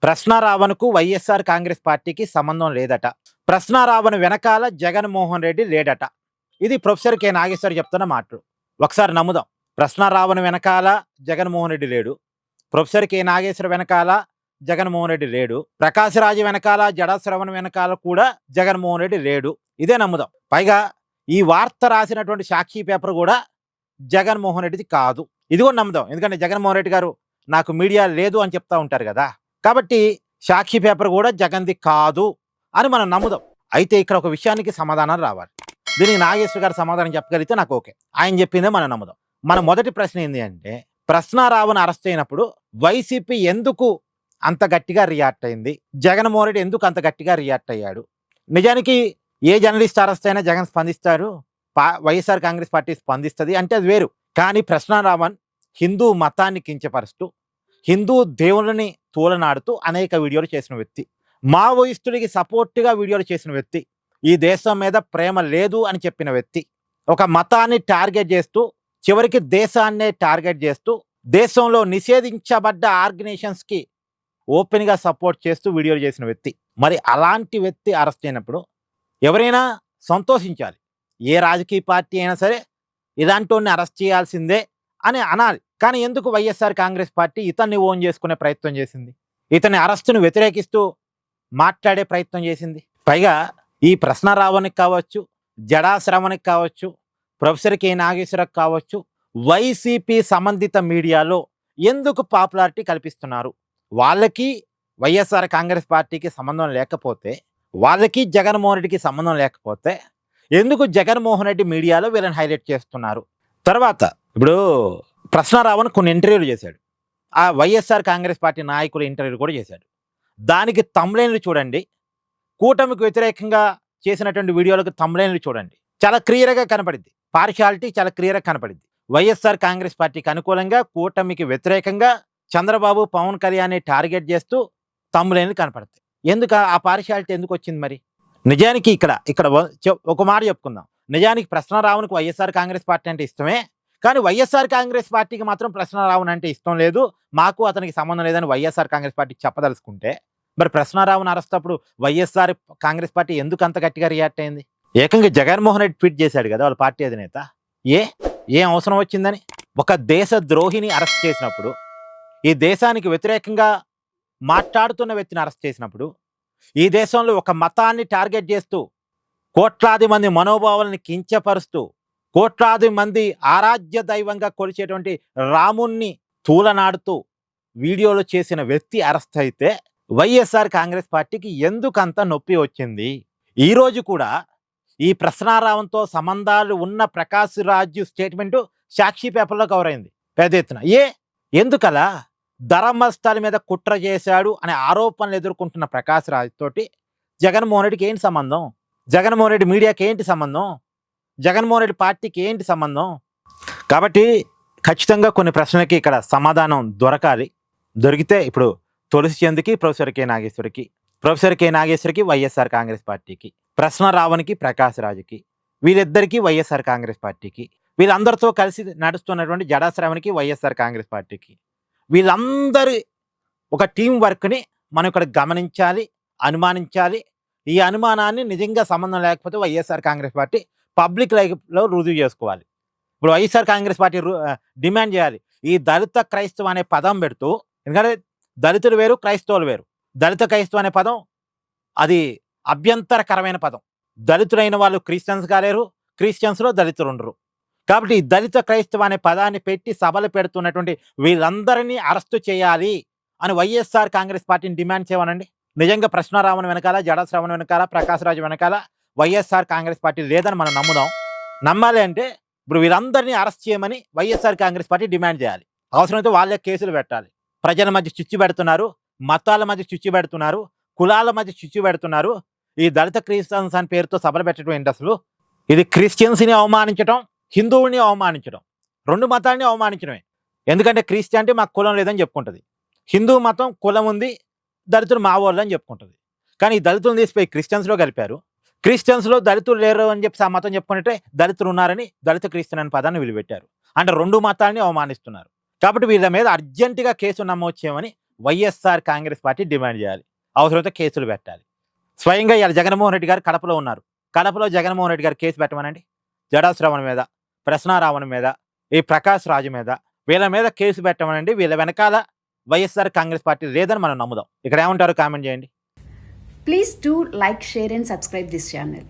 ప్రశ్నారావణకు వైఎస్ఆర్ కాంగ్రెస్ పార్టీకి సంబంధం లేదట. ప్రశ్నారావణ వెనకాల జగన్మోహన్ రెడ్డి లేడట. ఇది ప్రొఫెసర్ కె నాగేశ్వర్ చెప్తున్న మాటలు. ఒకసారి నమ్ముదాం. ప్రశ్నారావణ వెనకాల జగన్మోహన్ రెడ్డి లేడు. ప్రొఫెసర్ కె నాగేశ్వర్ వెనకాల జగన్మోహన్ రెడ్డి లేడు. ప్రకాశ్ రాజు వెనకాల జడా శ్రవణ వెనకాల కూడా జగన్మోహన్ రెడ్డి లేడు. ఇదే నమ్ముదాం. పైగా ఈ వార్త రాసినటువంటి సాక్షి పేపర్ కూడా జగన్మోహన్ రెడ్డిది కాదు. ఇది కూడా నమ్ముదాం. ఎందుకంటే జగన్మోహన్ రెడ్డి గారు నాకు మీడియా లేదు అని చెప్తా ఉంటారు కదా. కాబట్టి సాక్షి పేపర్ కూడా జగన్ది కాదు అని మనం నమ్ముదాం. అయితే ఇక్కడ ఒక విషయానికి సమాధానాలు రావాలి. దీనికి నాగేశ్వర్ గారు సమాధానం చెప్పగలిగితే నాకు ఓకే. ఆయన చెప్పిందే మనం నమ్ముదాం. మన మొదటి ప్రశ్న ఏంటి అంటే, ప్రశ్నారావును అరెస్ట్ అయినప్పుడు వైసీపీ ఎందుకు అంత గట్టిగా రియాక్ట్ అయింది? జగన్మోహన్ రెడ్డి ఎందుకు అంత గట్టిగా రియాక్ట్ అయ్యాడు? నిజానికి ఏ జర్నలిస్ట్ అరెస్ట్ అయినా జగన్ స్పందిస్తాడు, వైఎస్ఆర్ కాంగ్రెస్ పార్టీ స్పందిస్తుంది అంటే అది వేరు. కానీ ప్రశ్నారావణ్ హిందూ మతాన్ని కించపరుస్తూ, హిందూ దేవుళ్ళని తూలనాడుతూ అనేక వీడియోలు చేసిన వ్యక్తి, మావోయిస్టుడికి సపోర్ట్గా వీడియోలు చేసిన వ్యక్తి, ఈ దేశం మీద ప్రేమ లేదు అని చెప్పిన వ్యక్తి, ఒక మతాన్ని టార్గెట్ చేస్తూ చివరికి దేశాన్నే టార్గెట్ చేస్తూ దేశంలో నిషేధించబడ్డ ఆర్గనైజేషన్స్కి ఓపెన్గా సపోర్ట్ చేస్తూ వీడియోలు చేసిన వ్యక్తి. మరి అలాంటి వ్యక్తి అరెస్ట్ అయినప్పుడు ఎవరైనా సంతోషించాలి. ఏ రాజకీయ పార్టీ అయినా సరే ఇలాంటి వాడిని అరెస్ట్ చేయాల్సిందే అని అనాలి. కానీ ఎందుకు వైఎస్ఆర్ కాంగ్రెస్ పార్టీ ఇతన్ని ఓన్ చేసుకునే ప్రయత్నం చేసింది? ఇతని అరెస్టును వ్యతిరేకిస్తూ మాట్లాడే ప్రయత్నం చేసింది. పైగా ఈ ప్రశ్నారావణ్కి కావచ్చు, జడా శ్రవణ్కి కావచ్చు, ప్రొఫెసర్ కె నాగేశ్వరకు కావచ్చు, వైసీపీ సంబంధిత మీడియాలో ఎందుకు పాపులారిటీ కల్పిస్తున్నారు? వాళ్ళకి వైఎస్ఆర్ కాంగ్రెస్ పార్టీకి సంబంధం లేకపోతే, వాళ్ళకి జగన్మోహన్ రెడ్డికి సంబంధం లేకపోతే ఎందుకు జగన్మోహన్ రెడ్డి మీడియాలో వీళ్ళని హైలైట్ చేస్తున్నారు? తర్వాత ఇప్పుడు ప్రశ్నారావణ్ కొన్ని ఇంటర్వ్యూలు చేశాడు. ఆ వైఎస్ఆర్ కాంగ్రెస్ పార్టీ నాయకుల ఇంటర్వ్యూలు కూడా చేశాడు. దానికి తమ్లైన్లు చూడండి. కూటమికి వ్యతిరేకంగా చేసినటువంటి వీడియోలకు తమ్లైన్లు చూడండి. చాలా క్లియర్గా కనపడింది. పార్షియాలిటీ చాలా క్లియర్గా కనపడింది. వైఎస్ఆర్ కాంగ్రెస్ పార్టీకి అనుకూలంగా, కూటమికి వ్యతిరేకంగా చంద్రబాబు, పవన్ కళ్యాణ్ టార్గెట్ చేస్తూ తమ్లైన్లు కనపడతాయి. ఎందుకు ఆ పార్షియాలిటీ ఎందుకు వచ్చింది? మరి నిజానికి ఇక్కడ ఒక మాట చెప్పుకుందాం. నిజానికి ప్రశ్నారావణ్కి వైఎస్ఆర్ కాంగ్రెస్ పార్టీ అంటే ఇష్టమే, కానీ వైఎస్ఆర్ కాంగ్రెస్ పార్టీకి మాత్రం ప్రశ్నారావణ్ అంటే ఇష్టం లేదు, మాకు అతనికి సంబంధం లేదని వైఎస్ఆర్ కాంగ్రెస్ పార్టీ చెప్పదలుచుకుంటే, మరి ప్రశ్నారావణ్ అరెస్ట్ అప్పుడు వైఎస్ఆర్ కాంగ్రెస్ పార్టీ ఎందుకు అంత గట్టిగా రియాక్ట్ అయింది? ఏకంగా జగన్మోహన్ రెడ్డి ట్వీట్ చేశాడు కదా వాళ్ళ పార్టీ అధినేత. ఏం అవసరం వచ్చిందని? ఒక దేశ ద్రోహిని అరెస్ట్ చేసినప్పుడు, ఈ దేశానికి వ్యతిరేకంగా మాట్లాడుతున్న వ్యక్తిని అరెస్ట్ చేసినప్పుడు, ఈ దేశంలో ఒక మతాన్ని టార్గెట్ చేస్తూ కోట్లాది మంది మనోభావాలను కించపరుస్తూ, కోట్లాది మంది ఆరాధ్య దైవంగా కొలిచేటువంటి రాముణ్ణి తూలనాడుతూ వీడియోలు చేసిన వ్యక్తి అరెస్ట్ అయితే వైఎస్ఆర్ కాంగ్రెస్ పార్టీకి ఎందుకంత నొప్పి వచ్చింది? ఈరోజు కూడా ఈ ప్రశ్నారావణ్తో సంబంధాలు ఉన్న ప్రకాశ్ రాజు స్టేట్మెంటు సాక్షి పేపర్లో కవర్ అయింది పెద్ద ఎత్తున. ఎందుకలా? ధర్మస్థల మీద కుట్ర చేశాడు అనే ఆరోపణలు ఎదుర్కొంటున్న ప్రకాశ్ రాజ్ తోటి జగన్మోహన్ రెడ్డికి ఏంటి సంబంధం? జగన్మోహన్ రెడ్డి మీడియాకి ఏంటి సంబంధం? జగన్మోహన్ రెడ్డి పార్టీకి ఏంటి సంబంధం? కాబట్టి ఖచ్చితంగా కొన్ని ప్రశ్నలకి ఇక్కడ సమాధానం దొరకాలి. దొరికితే ఇప్పుడు తులసి చంద్కి, ప్రొఫెసర్ కె నాగేశ్వరికి వైఎస్ఆర్ కాంగ్రెస్ పార్టీకి, ప్రశ్నారావణ్కి ప్రకాశ్ రాజుకి, వీళ్ళిద్దరికీ వైఎస్ఆర్ కాంగ్రెస్ పార్టీకి, వీళ్ళందరితో కలిసి నడుస్తున్నటువంటి జడా శ్రవణ్కి వైఎస్ఆర్ కాంగ్రెస్ పార్టీకి, వీళ్ళందరి ఒక టీం వర్క్ని మనం ఇక్కడ గమనించాలి, అనుమానించాలి. ఈ అనుమానాన్ని నిజంగా సంబంధం లేకపోతే వైఎస్ఆర్ కాంగ్రెస్ పార్టీ పబ్లిక్ లైఫ్లో రుజువు చేసుకోవాలి. ఇప్పుడు వైఎస్ఆర్ కాంగ్రెస్ పార్టీ డిమాండ్ చేయాలి, ఈ దళిత క్రైస్తవ అనే పదం పెడుతూ, ఎందుకంటే దళితులు వేరు, క్రైస్తవులు వేరు. దళిత క్రైస్తవ అనే పదం అది అభ్యంతరకరమైన పదం. దళితులైన వాళ్ళు క్రిస్టియన్స్ కాలేరు, క్రిస్టియన్స్లో దళితులు ఉండరు. కాబట్టి ఈ దళిత క్రైస్తవ అనే పదాన్ని పెట్టి సభలు పెడుతున్నటువంటి వీళ్ళందరినీ అరెస్టు చేయాలి అని వైఎస్ఆర్ కాంగ్రెస్ పార్టీని డిమాండ్ చేయమనండి. నిజంగా ప్రశ్నారావణ్ వెనకాల, జడా శ్రవణ్ వెనకాల, ప్రకాశ్ రాజు వెనకాల వైఎస్ఆర్ కాంగ్రెస్ పార్టీ లేదని మనం నమ్ముదాం. నమ్మాలి అంటే ఇప్పుడు వీళ్ళందరినీ అరెస్ట్ చేయమని వైఎస్ఆర్ కాంగ్రెస్ పార్టీ డిమాండ్ చేయాలి. అవసరమైతే వాళ్ళే కేసులు పెట్టాలి. ప్రజల మధ్య చిచ్చు పెడుతున్నారు, మతాల మధ్య చిచ్చు పెడుతున్నారు, కులాల మధ్య చిచ్చు పెడుతున్నారు. ఈ దళిత క్రిస్టియన్స్ అని పేరుతో సభలు పెట్టడం ఏంటి అసలు? ఇది క్రిస్టియన్స్ని అవమానించడం, హిందువుల్ని అవమానించడం, రెండు మతాలని అవమానించడమే. ఎందుకంటే క్రిస్టియానిటీ మాకు కులం లేదని చెప్పుకుంటుంది, హిందూ మతం కులం ఉంది, దళితులు మా వాళ్ళు అని చెప్పుకుంటుంది. కానీ ఈ దళితులను తీసిపోయి క్రిస్టియన్స్లో కలిపారు. క్రిస్టియన్స్లో దళితులు లేరు అని చెప్పి ఆ మతం చెప్పుకుంటే దళితులు ఉన్నారని దళిత క్రిస్టియన్ అనే పదాన్ని వెలిపెట్టారు. అంటే రెండు మతాలని అవమానిస్తున్నారు. కాబట్టి వీళ్ళ మీద అర్జెంటుగా కేసు నమోదు చేయమని వైఎస్ఆర్ కాంగ్రెస్ పార్టీ డిమాండ్ చేయాలి. అవసరమైతే కేసులు పెట్టాలి. స్వయంగా ఇవాళ జగన్మోహన్ రెడ్డి గారు కడపలో ఉన్నారు. కడపలో జగన్మోహన్ రెడ్డి గారు కేసు పెట్టమనండి. జడా శ్రవణ్ మీద, ప్రశ్నారావణ మీద, ఈ ప్రకాష్ రాజు మీద, వీళ్ళ మీద కేసు పెట్టమనండి. వీళ్ళ వెనకాల వైఎస్ఆర్ కాంగ్రెస్ పార్టీ లేదని మనం నమ్ముదాం. ఇక్కడ ఏమంటారు కామెంట్ చేయండి. Please do like, share and subscribe this channel.